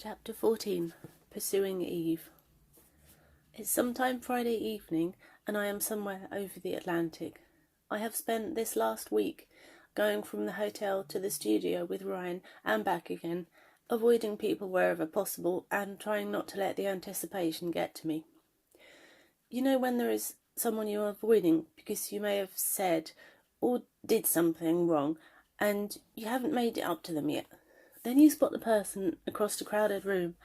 Chapter 14. Pursuing Eve. It's sometime Friday evening, and I am somewhere over the Atlantic. I have spent this last week going from the hotel to the studio with Ryan and back again, avoiding people wherever possible and trying not to let the anticipation get to me. You know when there is someone you are avoiding because you may have said or did something wrong and you haven't made it up to them yet. Then you spot the person across the crowded room,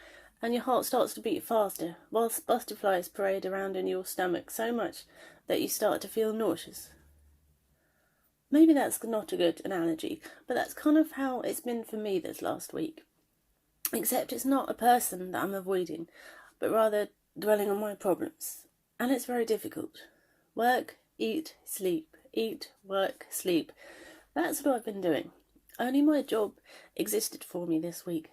and your heart starts to beat faster, whilst butterflies parade around in your stomach so much that you start to feel nauseous. Maybe that's not a good analogy, but that's kind of how it's been for me this last week. Except it's not a person that I'm avoiding, but rather dwelling on my problems. And it's very difficult. Work, eat, sleep, eat, work, sleep. That's what I've been doing. Only my job existed for me this week.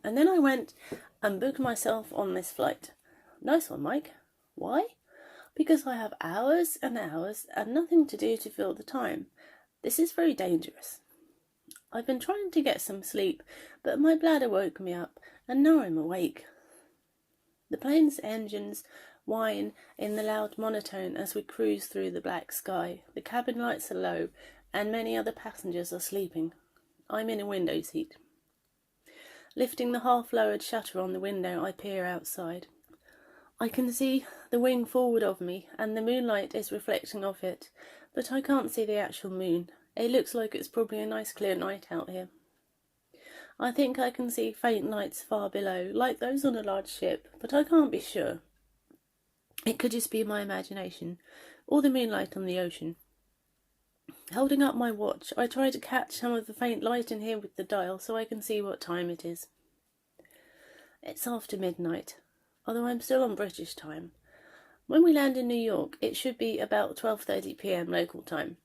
And then I went and booked myself on this flight. Nice one, Mike. Why? Because I have hours and hours and nothing to do to fill the time. This is very dangerous. I've been trying to get some sleep, but my bladder woke me up, and now I'm awake. The plane's engines whine in the loud monotone as we cruise through the black sky. The cabin lights are low, and many other passengers are sleeping. I'm in a window seat. Lifting the half-lowered shutter on the window, I peer outside. I can see the wing forward of me, and the moonlight is reflecting off it, but I can't see the actual moon. It looks like it's probably a nice clear night out here. I think I can see faint lights far below, like those on a large ship, but I can't be sure. It could just be my imagination, or the moonlight on the ocean. Holding up my watch, I try to catch some of the faint light in here with the dial so I can see what time it is. It's after midnight, although I'm still on British time. When we land in New York, it should be about 12:30 p.m. local time,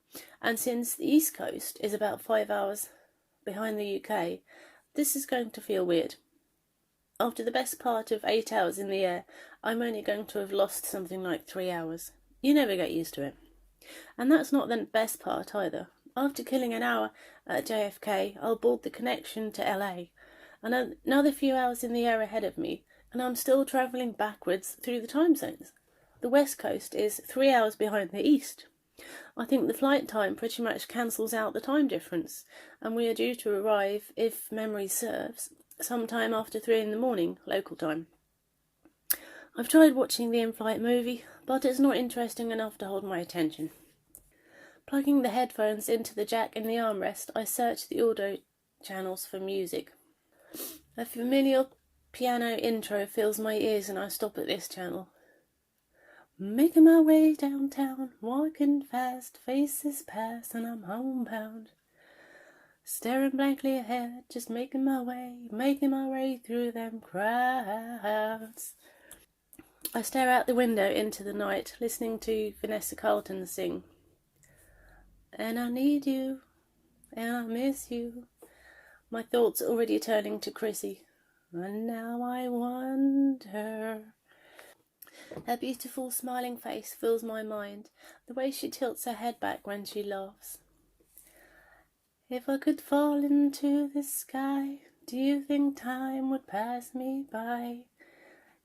and since the East Coast is about 5 hours behind the UK, this is going to feel weird. After the best part of 8 hours in the air, I'm only going to have lost something like 3 hours. You never get used to it. And that's not the best part either. After killing an hour at JFK, I'll board the connection to LA, and another few hours in the air ahead of me, and I'm still travelling backwards through the time zones. The West Coast is 3 hours behind the East. I think the flight time pretty much cancels out the time difference, and we are due to arrive, if memory serves, sometime after 3 in the morning, local time. I've tried watching the in-flight movie, but it's not interesting enough to hold my attention. Plugging the headphones into the jack in the armrest, I search the audio channels for music. A familiar piano intro fills my ears and I stop at this channel. Making my way downtown, walking fast, faces pass and I'm homebound. Staring blankly ahead, just making my way through them crowds. I stare out the window into the night, listening to Vanessa Carlton sing. And I need you, and I miss you. My thoughts already turning to Chrissy. And now I wonder. Her beautiful smiling face fills my mind, the way she tilts her head back when she laughs. If I could fall into the sky, do you think time would pass me by?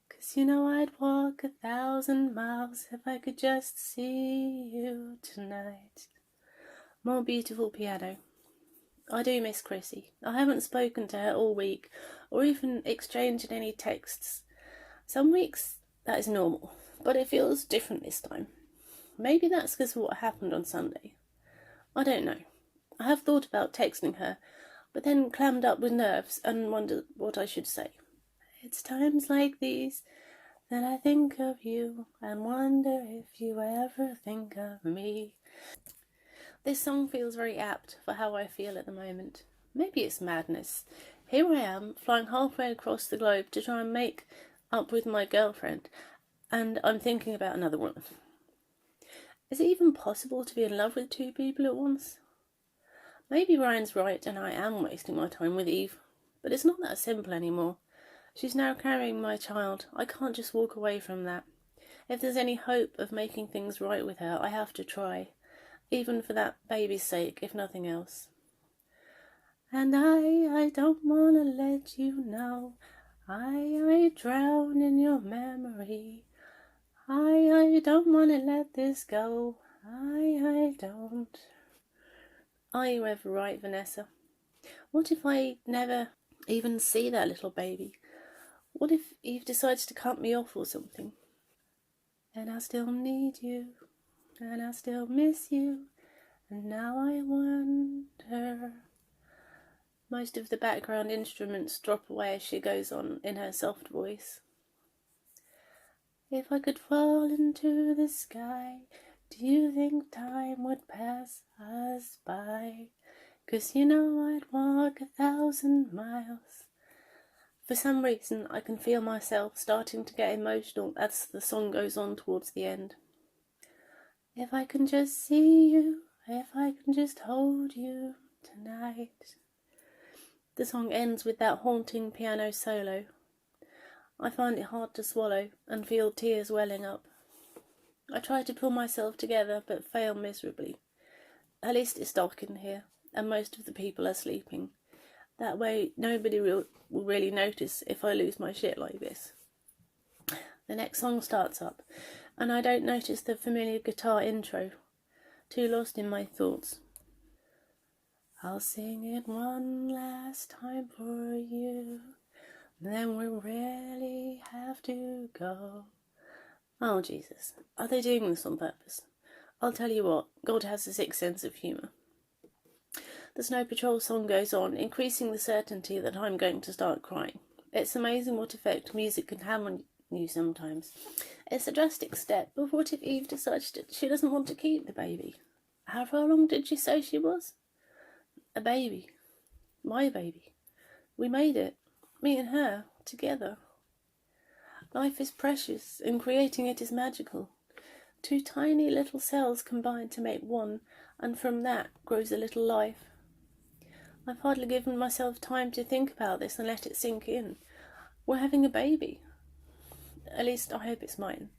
'Cause you know I'd walk 1,000 miles if I could just see you tonight. More beautiful piano. I do miss Chrissy. I haven't spoken to her all week, or even exchanged any texts. Some weeks that is normal, but it feels different this time. Maybe that's because of what happened on Sunday. I don't know. I have thought about texting her, but then clammed up with nerves and wondered what I should say. It's times like these that I think of you and wonder if you ever think of me. This song feels very apt for how I feel at the moment. Maybe it's madness. Here I am, flying halfway across the globe to try and make up with my girlfriend, and I'm thinking about another woman. Is it even possible to be in love with two people at once? Maybe Ryan's right and I am wasting my time with Eve, but it's not that simple anymore. She's now carrying my child. I can't just walk away from that. If there's any hope of making things right with her, I have to try. Even for that baby's sake, if nothing else. And I don't want to let you know I drown in your memory. I don't want to let this go. I don't. Are you ever right, Vanessa? What if I never even see that little baby? What if Eve decides to cut me off or something? And I still need you, and I still miss you, and now I wonder. Most of the background instruments drop away as she goes on in her soft voice. If I could fall into the sky, do you think time would pass us by? 'Cause you know I'd walk 1,000 miles. For some reason, I can feel myself starting to get emotional as the song goes on towards the end. If I can just see you, if I can just hold you tonight. The song ends with that haunting piano solo. I find it hard to swallow and feel tears welling up. I try to pull myself together but fail miserably. At least it's dark in here, and most of the people are sleeping. That way nobody will really notice if I lose my shit like this. The next song starts up, and I don't notice the familiar guitar intro. Too lost in my thoughts. I'll sing it one last time for you, then we really have to go. Oh, Jesus. Are they doing this on purpose? I'll tell you what, God has a sixth sense of humour. The Snow Patrol song goes on, increasing the certainty that I'm going to start crying. It's amazing what effect music can have on you sometimes. It's a drastic step, but what if Eve decides that she doesn't want to keep the baby? How far along did she say she was? A baby. My baby. We made it. Me and her. Together. Life is precious, and creating it is magical. 2 tiny little cells combine to make one, and from that grows a little life. I've hardly given myself time to think about this and let it sink in. We're having a baby. At least I hope it's mine.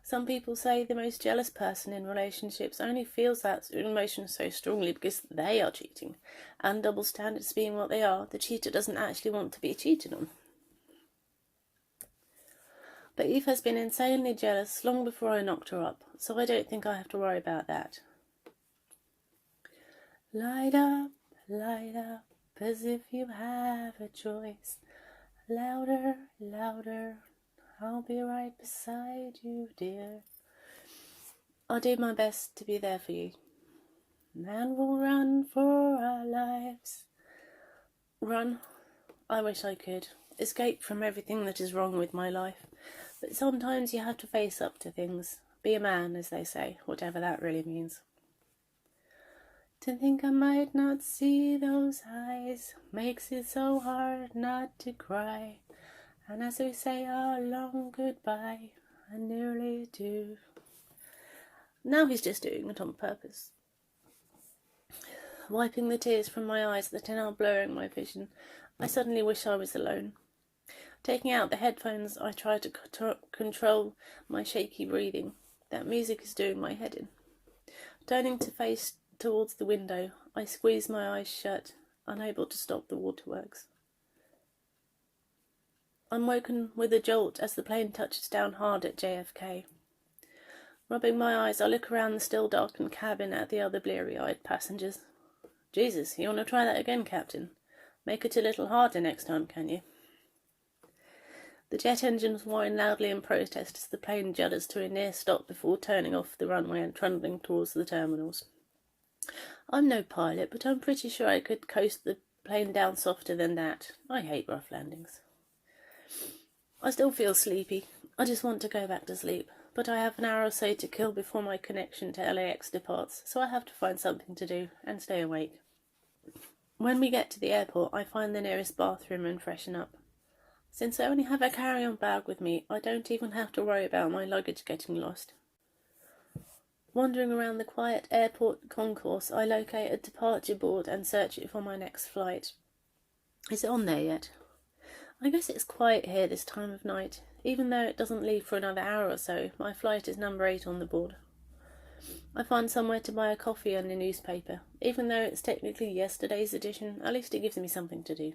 Some people say the most jealous person in relationships only feels that emotion so strongly because they are cheating, and double standards being what they are, the cheater doesn't actually want to be cheated on. But Eve has been insanely jealous long before I knocked her up, so I don't think I have to worry about that. Light up, as if you have a choice. Louder, louder, I'll be right beside you, dear. I'll do my best to be there for you. And we'll run for our lives. Run? I wish I could. Escape from everything that is wrong with my life. But sometimes you have to face up to things. Be a man, as they say, whatever that really means. To think I might not see those eyes makes it so hard not to cry. And as we say our long goodbye, I nearly do. Now he's just doing it on purpose. Wiping the tears from my eyes that are now blurring my vision, I suddenly wish I was alone. Taking out the headphones, I try to control my shaky breathing. That music is doing my head in. Turning to face towards the window, I squeeze my eyes shut, unable to stop the waterworks. I'm woken with a jolt as the plane touches down hard at JFK. Rubbing my eyes, I look around the still darkened cabin at the other bleary-eyed passengers. Jesus, you want to try that again, Captain? Make it a little harder next time, can you? The jet engines whine loudly in protest as the plane judders to a near stop before turning off the runway and trundling towards the terminals. I'm no pilot, but I'm pretty sure I could coast the plane down softer than that. I hate rough landings. I still feel sleepy. I just want to go back to sleep, but I have an hour or so to kill before my connection to LAX departs, so I have to find something to do and stay awake. When we get to the airport, I find the nearest bathroom and freshen up. Since I only have a carry-on bag with me, I don't even have to worry about my luggage getting lost. Wandering around the quiet airport concourse, I locate a departure board and search it for my next flight. Is it on there yet? I guess it's quiet here this time of night. Even though it doesn't leave for another hour or so, my flight is number 8 on the board. I find somewhere to buy a coffee and a newspaper. Even though it's technically yesterday's edition, at least it gives me something to do.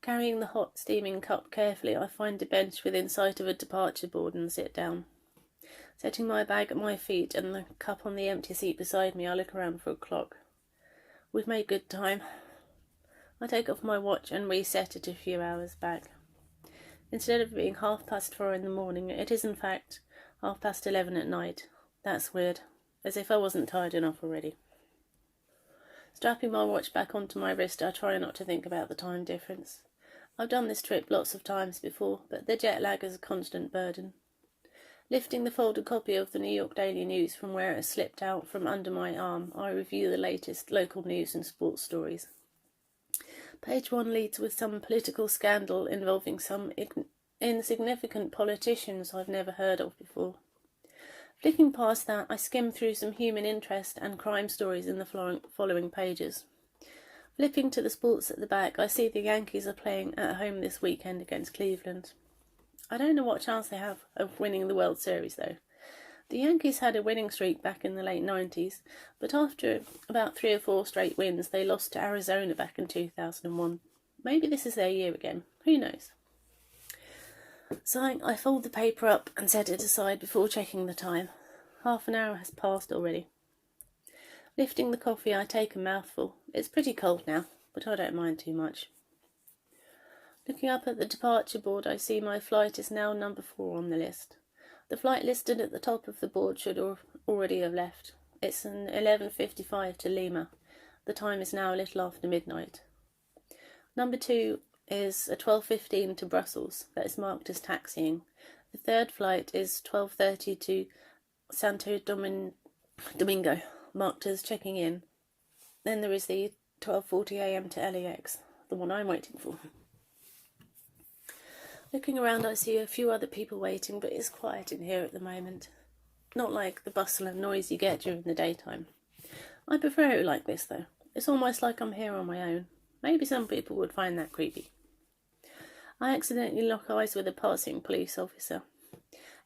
Carrying the hot, steaming cup carefully, I find a bench within sight of a departure board and sit down. Setting my bag at my feet and the cup on the empty seat beside me, I look around for a clock. We've made good time. I take off my watch and reset it a few hours back. Instead of being 4:30 in the morning, it is in fact 11:30 at night. That's weird, as if I wasn't tired enough already. Strapping my watch back onto my wrist, I try not to think about the time difference. I've done this trip lots of times before, but the jet lag is a constant burden. Lifting the folded copy of the New York Daily News from where it has slipped out from under my arm, I review the latest local news and sports stories. Page 1 leads with some political scandal involving some insignificant politicians I've never heard of before. Flicking past that, I skim through some human interest and crime stories in the following pages. Flipping to the sports at the back, I see the Yankees are playing at home this weekend against Cleveland. I don't know what chance they have of winning the World Series, though. The Yankees had a winning streak back in the late 90s, but after about 3 or 4 straight wins, they lost to Arizona back in 2001. Maybe this is their year again. Who knows? Sighing, I fold the paper up and set it aside before checking the time. Half an hour has passed already. Lifting the coffee, I take a mouthful. It's pretty cold now, but I don't mind too much. Looking up at the departure board, I see my flight is now number 4 on the list. The flight listed at the top of the board should already have left. It's an 11:55 to Lima. The time is now a little after midnight. Number 2 is a 12:15 to Brussels. That is marked as taxiing. The third flight is 12:30 to Santo Domingo, marked as checking in. Then there is the 12:40 a.m. to LAX, the one I'm waiting for. Looking around, I see a few other people waiting, but it's quiet in here at the moment. Not like the bustle and noise you get during the daytime. I prefer it like this, though. It's almost like I'm here on my own. Maybe some people would find that creepy. I accidentally lock eyes with a passing police officer.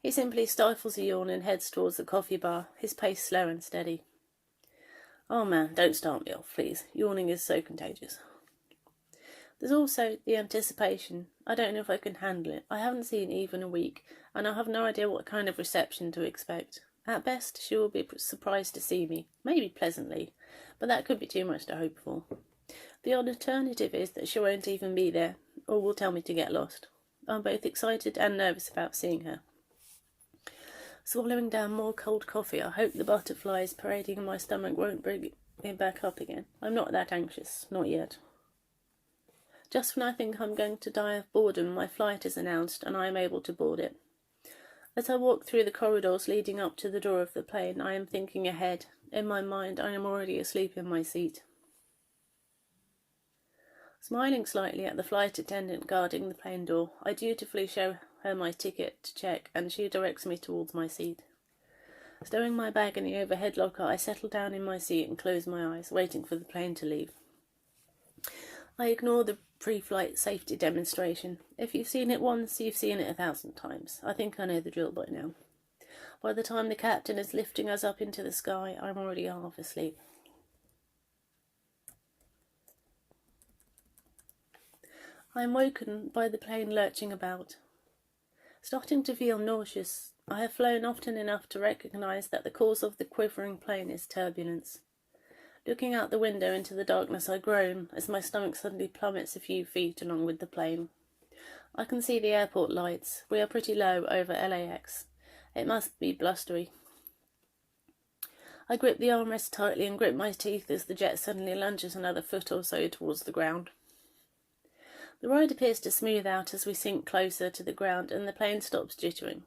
He simply stifles a yawn and heads towards the coffee bar, his pace slow and steady. Oh man, don't start me off, please. Yawning is so contagious. There's also the anticipation. I don't know if I can handle it. I haven't seen Eve in a week, and I have no idea what kind of reception to expect. At best, she will be surprised to see me, maybe pleasantly, but that could be too much to hope for. The alternative is that she won't even be there, or will tell me to get lost. I'm both excited and nervous about seeing her. Swallowing down more cold coffee, I hope the butterflies parading in my stomach won't bring me back up again. I'm not that anxious, not yet. Just when I think I'm going to die of boredom, my flight is announced and I am able to board it. As I walk through the corridors leading up to the door of the plane, I am thinking ahead. In my mind, I am already asleep in my seat. Smiling slightly at the flight attendant guarding the plane door, I dutifully show her my ticket to check, and she directs me towards my seat. Stowing my bag in the overhead locker, I settle down in my seat and close my eyes, waiting for the plane to leave. I ignore the pre-flight safety demonstration. If you've seen it once, you've seen it 1,000 times. I think I know the drill by now. By the time the captain is lifting us up into the sky, I'm already half asleep. I am woken by the plane lurching about. Starting to feel nauseous, I have flown often enough to recognise that the cause of the quivering plane is turbulence. Looking out the window into the darkness, I groan as my stomach suddenly plummets a few feet along with the plane. I can see the airport lights. We are pretty low over LAX. It must be blustery. I grip the armrest tightly and grip my teeth as the jet suddenly lunges another foot or so towards the ground. The ride appears to smooth out as we sink closer to the ground and the plane stops jittering.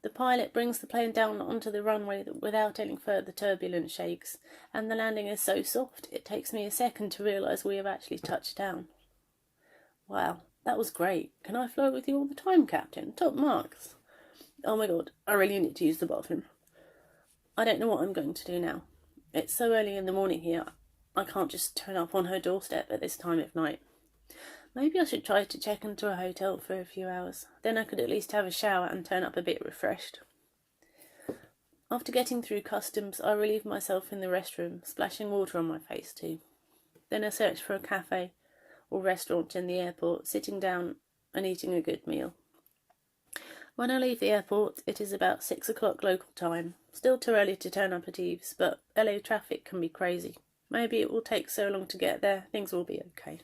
The pilot brings the plane down onto the runway without any further turbulent shakes, and the landing is so soft it takes me a second to realise we have actually touched down. Wow, that was great. Can I fly with you all the time, Captain? Top marks. Oh my god, I really need to use the bathroom. I don't know what I'm going to do now. It's so early in the morning here, I can't just turn up on her doorstep at this time of night. Maybe I should try to check into a hotel for a few hours. Then I could at least have a shower and turn up a bit refreshed. After getting through customs, I relieve myself in the restroom, splashing water on my face too. Then I search for a cafe, or restaurant in the airport, sitting down and eating a good meal. When I leave the airport, it is about 6 o'clock local time. Still too early to turn up at Eve's, but LA traffic can be crazy. Maybe it will take so long to get there, things will be okay.